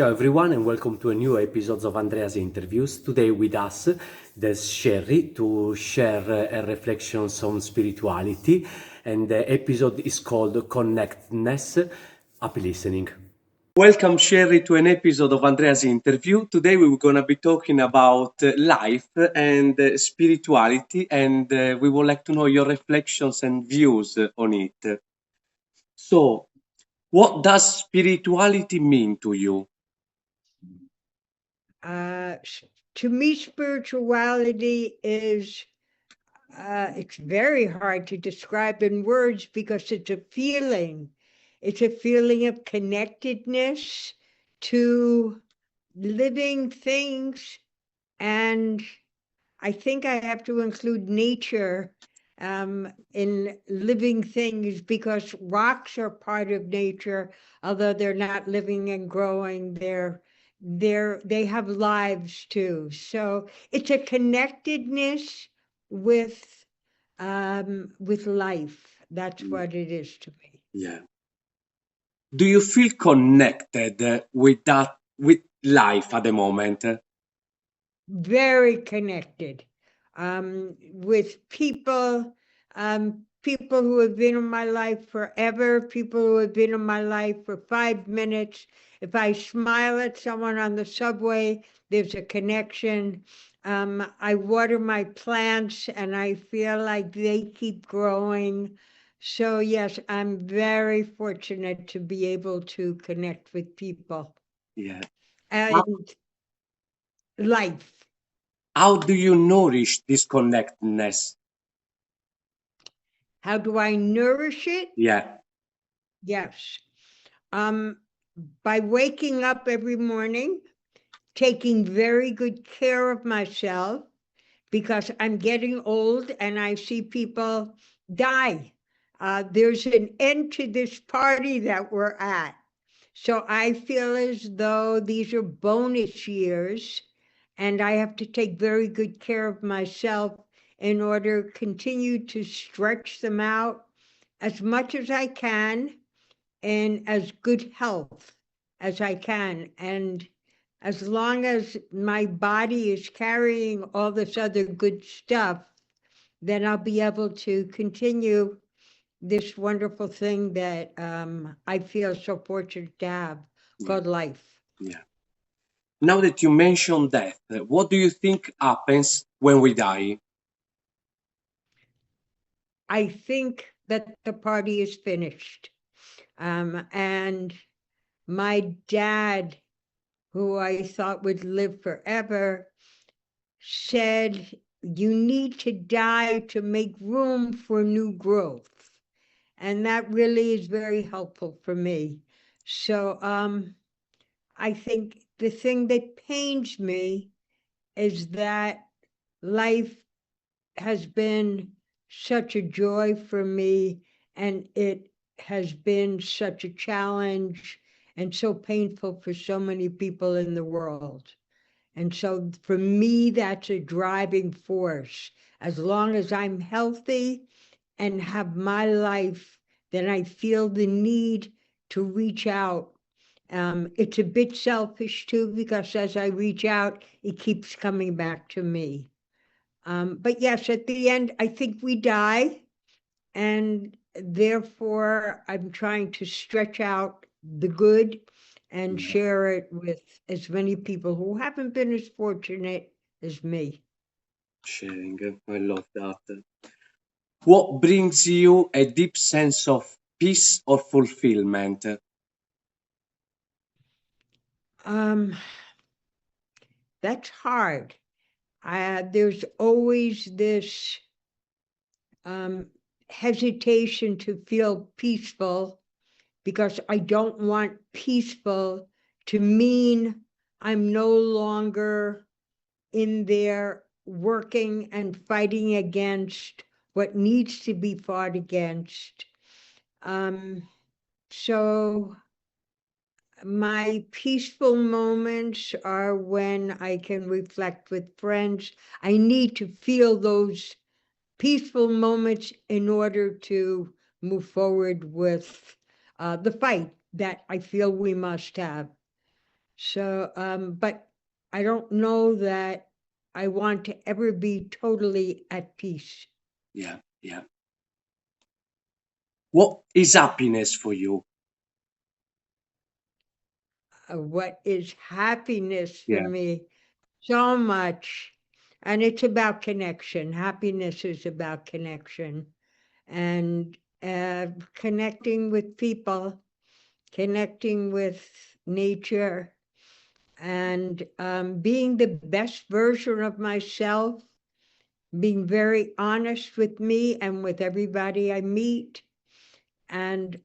Ciao everyone and welcome to a new episode of Andrea's interviews. Today with us there's Sherry to share her reflections on spirituality, and the episode is called Connectedness. Happy listening. Welcome Sherry to an episode of Andrea's interview. Today we're going to be talking about life and spirituality, and we would like to know your reflections and views on it. So, what does spirituality mean to you? To me, spirituality is, it's very hard to describe in words because it's a feeling. It's a feeling of connectedness to living things. And I think I have to include nature in living things because rocks are part of nature, although they're not living and growing. They have lives too. So it's a connectedness with life. That's what it is to me. Yeah. Do you feel connected with life at the moment? Very connected with people, people who have been in my life forever, people who have been in my life for 5 minutes. If I smile at someone on the subway, there's a connection. I water my plants and I feel like they keep growing. So yes, I'm very fortunate to be able to connect with people. Yeah. And life. How do you nourish this connectedness? How do I nourish it? Yeah. Yes. By waking up every morning, taking very good care of myself, because I'm getting old and I see people die. There's an end to this party that we're at. So I feel as though these are bonus years and I have to take very good care of myself in order to continue to stretch them out as much as I can in as good health as I can. And as long as my body is carrying all this other good stuff, then I'll be able to continue this wonderful thing that I feel so fortunate to have called life. Yeah. Now that you mentioned death, what do you think happens when we die? I think that the party is finished. And my dad, who I thought would live forever, said, you need to die to make room for new growth. And that really is very helpful for me. So I think the thing that pains me is that life has been such a joy for me, and it has been such a challenge and so painful for so many people in the world. And so for me, that's a driving force. As long as I'm healthy and have my life, then I feel the need to reach out. It's a bit selfish too, because as I reach out, it keeps coming back to me. But yes, at the end, I think we die, and therefore I'm trying to stretch out the good and share it with as many people who haven't been as fortunate as me. Sharing, I love that. What brings you a deep sense of peace or fulfillment? That's hard. There's always this hesitation to feel peaceful, because I don't want peaceful to mean I'm no longer in there working and fighting against what needs to be fought against. So my peaceful moments are when I can reflect with friends. I need to feel those peaceful moments in order to move forward with the fight that I feel we must have. So, but I don't know that I want to ever be totally at peace. Yeah, yeah. What is happiness for you? What is happiness for Yeah, me? So much. And it's about connection. Happiness is about connection and connecting with people, connecting with nature, and being the best version of myself, being very honest with me and with everybody I meet, and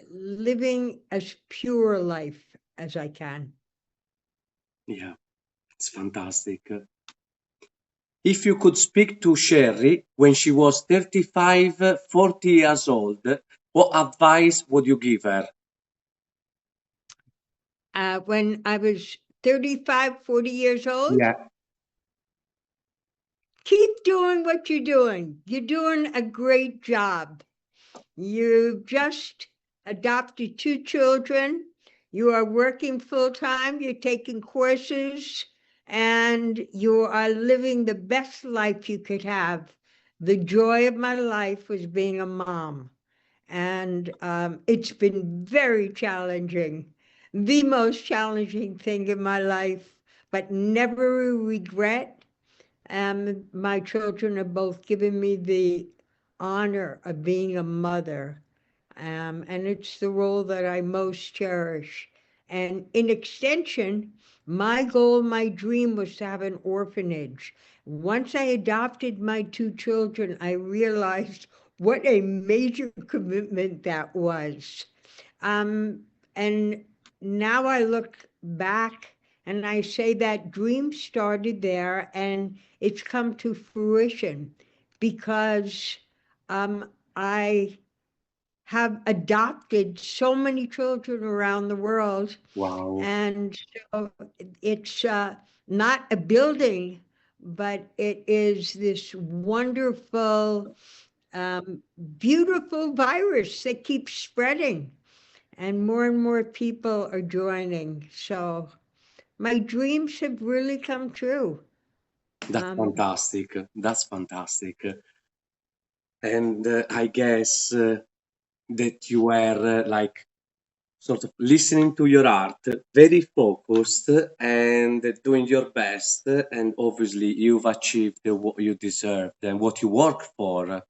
living as pure a life as I can. yeah. It's fantastic. If you could speak to Sherry when she was 35, 40 years old, what advice would you give her? When I was 35, 40 years old, Yeah, keep doing what you're doing. You're doing a great job. You've just adopted 2 children. You are working full time. You're taking courses and you are living the best life you could have. The joy of my life was being a mom. And it's been very challenging, the most challenging thing in my life, but never a regret. My children have both given me the honor of being a mother, and it's the role that I most cherish. And in extension, my goal, my dream was to have an orphanage. Once I adopted my 2 children, I realized what a major commitment that was. And now I look back and I say that dream started there and it's come to fruition because I have adopted so many children around the world. wow. And so it's not a building, but it is this wonderful, beautiful virus that keeps spreading. And more people are joining. So my dreams have really come true. That's Um, fantastic. That's fantastic. And I guess that you were like sort of listening to your art, very focused and doing your best. And obviously, you've achieved what you deserved and what you work for.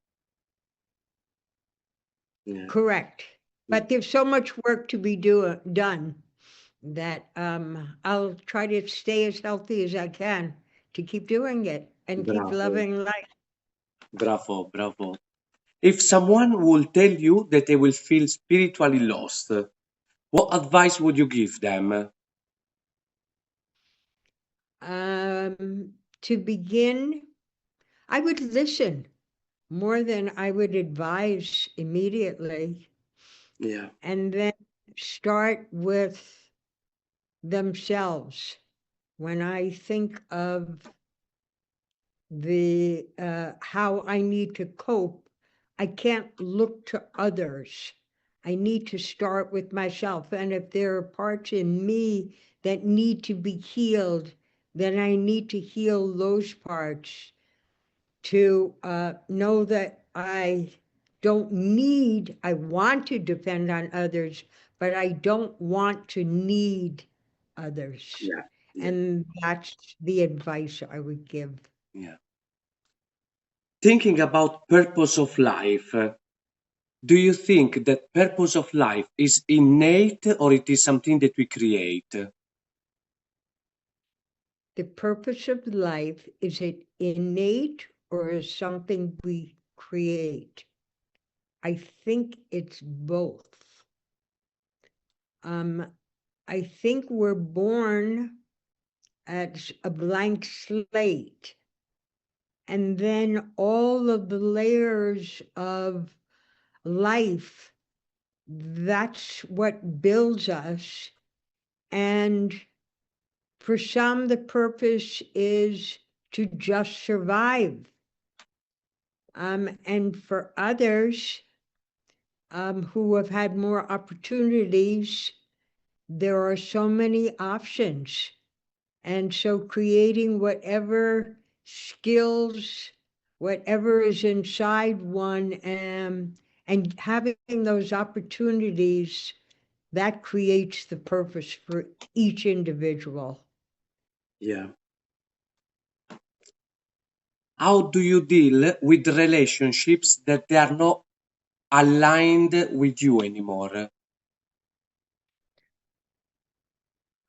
Yeah, Correct. yeah. But there's so much work to be done that I'll try to stay as healthy as I can to keep doing it and keep Bravo, loving life. bravo, bravo. If someone will tell you that they will feel spiritually lost, what advice would you give them? To begin, I would listen more than I would advise immediately, Yeah, and then start with themselves. When I think of the how I need to cope, I can't look to others. I need to start with myself. And if there are parts in me that need to be healed, then I need to heal those parts to know that I don't need, I want to depend on others, but I don't want to need others. yeah, yeah, And that's the advice I would give. yeah. Thinking about purpose of life, do you think that purpose of life is innate or it is something that we create? The purpose of life, is it innate or is something we create? I think it's both. I think we're born as a blank slate, and then all of the layers of life, that's what builds us. And for some, the purpose is to just survive. And for others who have had more opportunities, there are so many options. And so creating whatever skills, whatever is inside one, and having those opportunities, that creates the purpose for each individual. Yeah. How do you deal with relationships that they are not aligned with you anymore?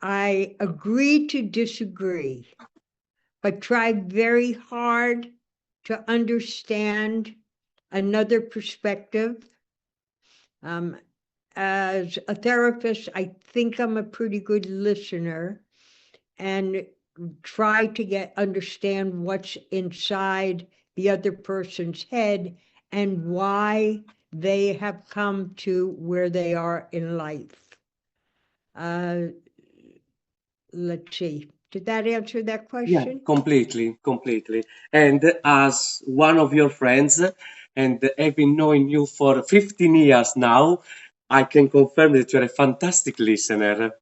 I agree to disagree, but try very hard to understand another perspective. As a therapist, I think I'm a pretty good listener and try to understand what's inside the other person's head and why they have come to where they are in life. Let's see. Did that answer that Yeah, question? completely. And as one of your friends, and having known you for 15 years now, I can confirm that you're a fantastic listener.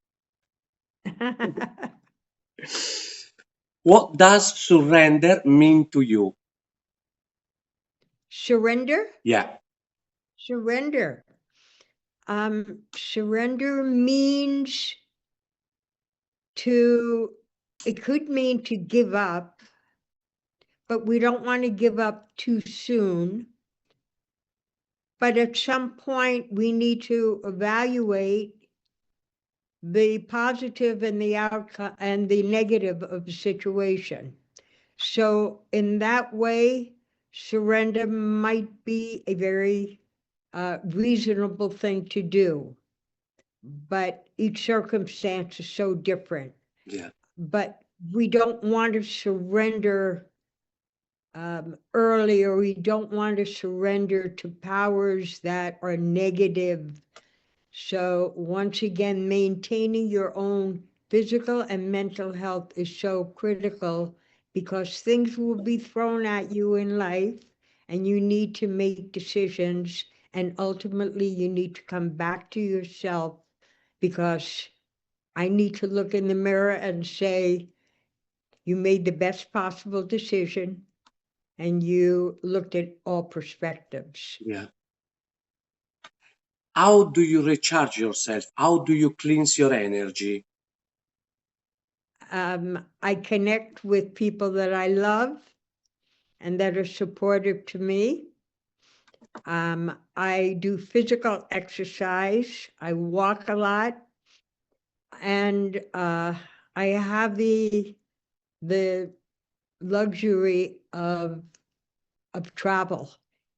What does surrender mean to you? Surrender? Yeah, Surrender. Surrender means it could mean to give up, but we don't want to give up too soon. But at some point, we need to evaluate the positive and the outcome and the negative of the situation. So in that way, surrender might be a very reasonable thing to do, but each circumstance is so different. yeah, But we don't want to surrender early, or we don't want to surrender to powers that are negative. So once again, maintaining your own physical and mental health is so critical, because things will be thrown at you in life and you need to make decisions, and ultimately you need to come back to yourself, because I need to look in the mirror and say, you made the best possible decision and you looked at all perspectives. yeah. How do you recharge yourself? How do you cleanse your energy? I connect with people that I love and that are supportive to me. I do physical exercise. I walk a lot, and I have the luxury of travel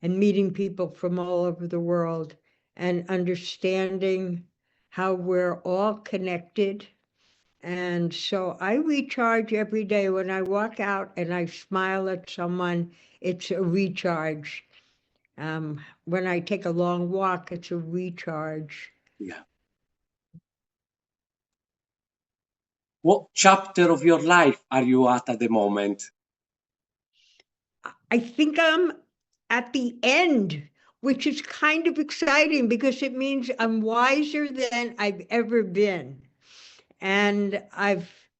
and meeting people from all over the world and understanding how we're all connected. And so I recharge every day. When I walk out and I smile at someone, it's a recharge. When I take a long walk, it's a recharge. Yeah. What chapter of your life are you at the moment? I think I'm at the end, which is kind of exciting because it means I'm wiser than I've ever been. And I've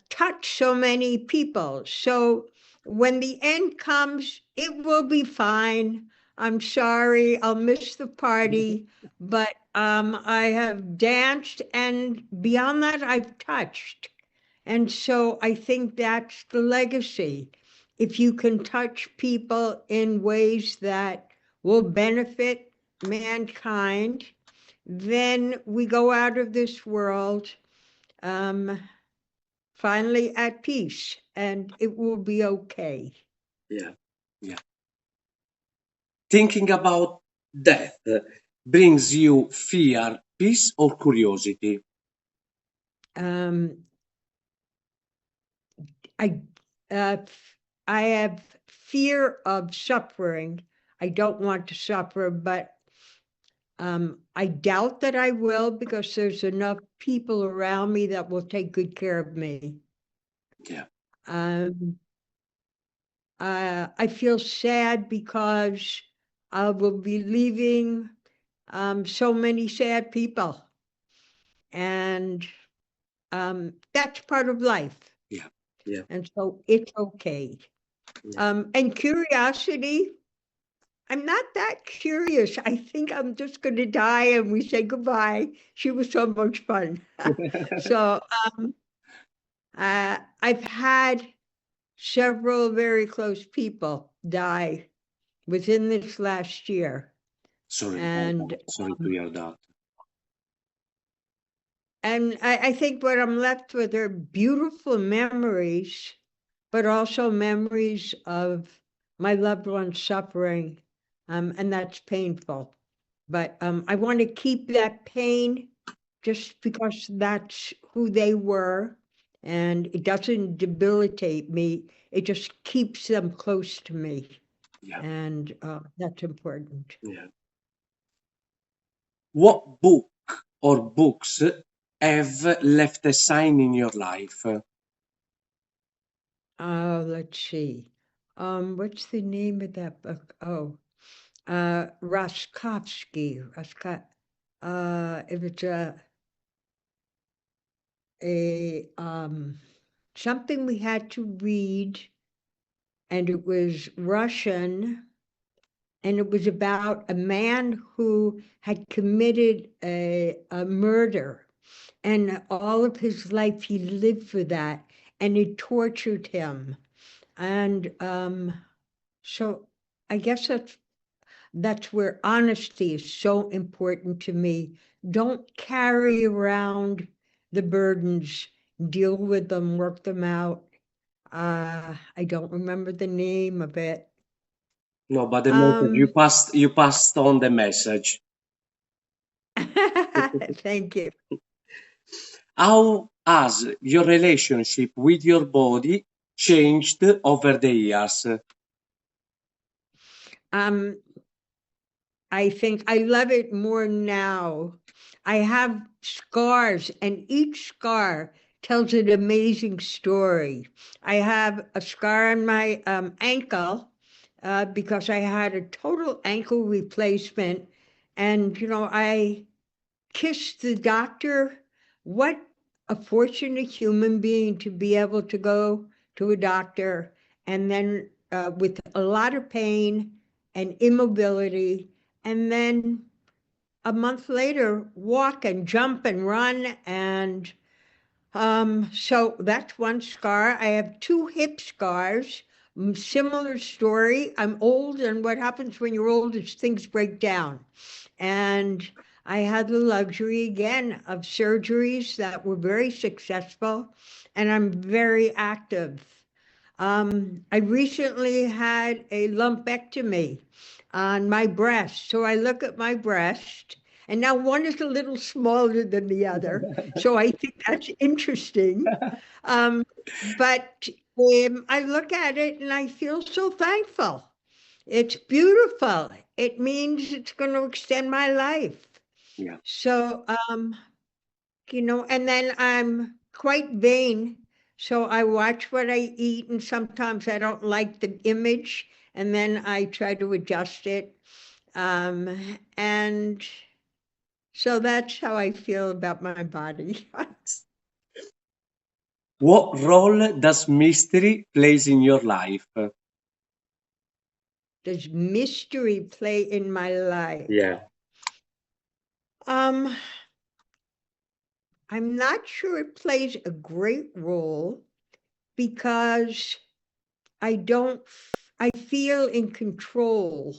touched so many people. So when the end comes, it will be fine. I'm sorry, I'll miss the party, but I have danced, and beyond that, I've touched. And so I think that's the legacy. If you can touch people in ways that will benefit mankind, then we go out of this world finally at peace, and it will be okay. Yeah, yeah. Thinking about death brings you fear, peace, or curiosity? Um, I, uh, I have fear of suffering. I don't want to suffer, but I doubt that I will, because there's enough people around me that will take good care of me. Yeah, Um, I feel sad because I will be leaving so many sad people. and that's part of life. Yeah. Yeah. And so it's okay. Yeah. And curiosity, I'm not that curious. I think I'm just going to die and we say goodbye. She was so much fun. So I've had several very close people die within this last year. Sorry about And that. Sorry to hear that. I think what I'm left with are beautiful memories, but also memories of my loved ones suffering, and that's painful. But I want to keep that pain just because that's who they were, and it doesn't debilitate me. It just keeps them close to me, Yeah. and that's important. Yeah. What book or books have left a sign in your life? Let's see. What's the name of that book? Oh, Roskovsky. It was a something we had to read, and it was Russian, and it was about a man who had committed a murder, and all of his life he lived for that, and it tortured him. And so I guess that's where honesty is so important to me. Don't carry around the burdens, deal with them, work them out. I don't remember the name of it. No, but the message Um, you passed on the message. thank you. How has your relationship with your body changed over the years? Um, I think I love it more now. I have scars, and each scar tells an amazing story. I have a scar on my ankle because I had a total ankle replacement. And, I kissed the doctor. What a fortunate human being to be able to go to a doctor and then with a lot of pain and immobility, and then a month later walk and jump and run. And so that's one scar. I have two hip scars, similar story. I'm old, and what happens when you're old is things break down. And I had the luxury again of surgeries that were very successful, and I'm very active. I recently had a lumpectomy on my breast. So I look at my breast, and now one is a little smaller than the other. So I think that's interesting. But I look at it and I feel so thankful. It's beautiful. It means it's going to extend my life. Yeah. So, and then I'm quite vain. So I watch what I eat, and sometimes I don't like the image, and then I try to adjust it. And so that's how I feel about my body. What role does mystery plays in your life? Does mystery play in my life? Yeah. I'm not sure it plays a great role because I feel in control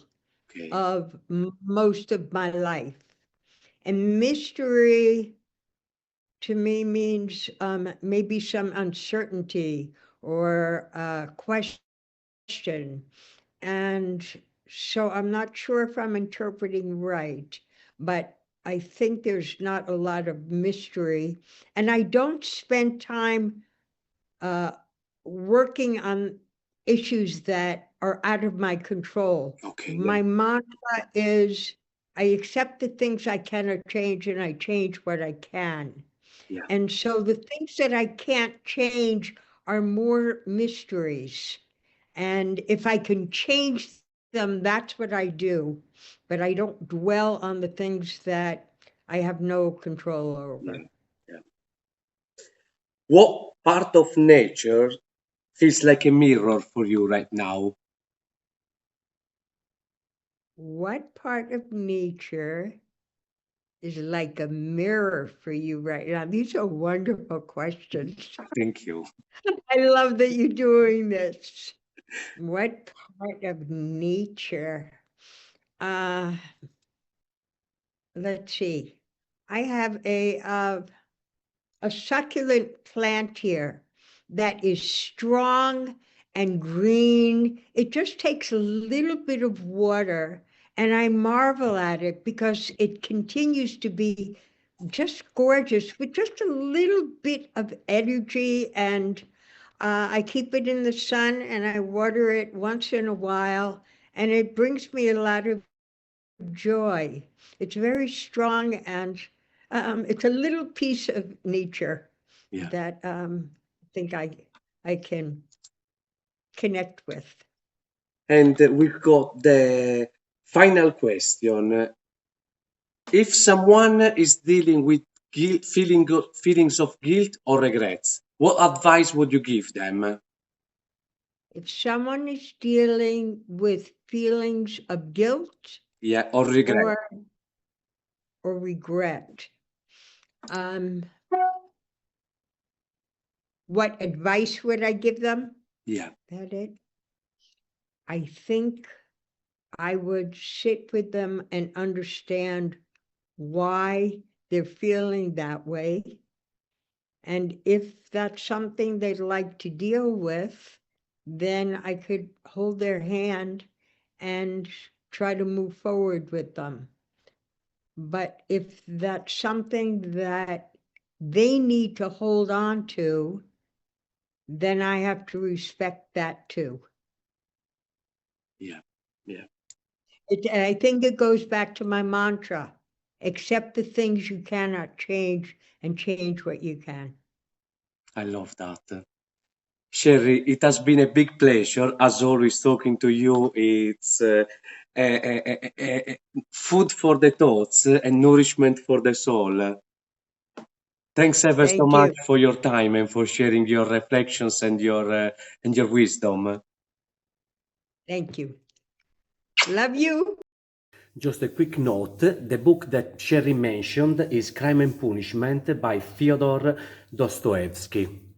Okay. of most of my life. And mystery to me means maybe some uncertainty or question. And so I'm not sure if I'm interpreting right, but I think there's not a lot of mystery. And I don't spend time working on issues that are out of my control. Okay. My mantra is I accept the things I cannot change, and I change what I can. Yeah. And so the things that I can't change are more mysteries. And if I can change them, that's what I do. But I don't dwell on the things that I have no control over. Yeah. What part of nature feels like a mirror for you right now? What part of nature is like a mirror for you right now? These are wonderful questions. Thank you. I love that you're doing this. What part of nature? Uh, let's see. I have a succulent plant here that is strong and green. It just takes a little bit of water, and I marvel at it because it continues to be just gorgeous with just a little bit of energy. And I keep it in the sun and I water it once in a while, and it brings me a lot of joy. It's very strong, and it's a little piece of nature Yeah. that I think I can connect with. And we've got the final question. If someone is dealing with feelings of guilt or regrets, what advice would you give them? If someone is dealing with feelings of guilt Yeah, or regret. or regret, what advice would I give them? Yeah, That it? I think I would sit with them and understand why they're feeling that way. And if that's something they'd like to deal with, then I could hold their hand and try to move forward with them. But if that's something that they need to hold on to, then I have to respect that too. yeah, yeah. I think it goes back to my mantra: accept the things you cannot change and change what you can. I love that. Sherry, it has been a big pleasure, as always, talking to you. It's food for the thoughts and nourishment for the soul. Thanks ever so Thank much you. for your time and for sharing your reflections and your wisdom. Thank you. Love you. Just a quick note, the book that Sherry mentioned is Crime and Punishment by Fyodor Dostoevsky.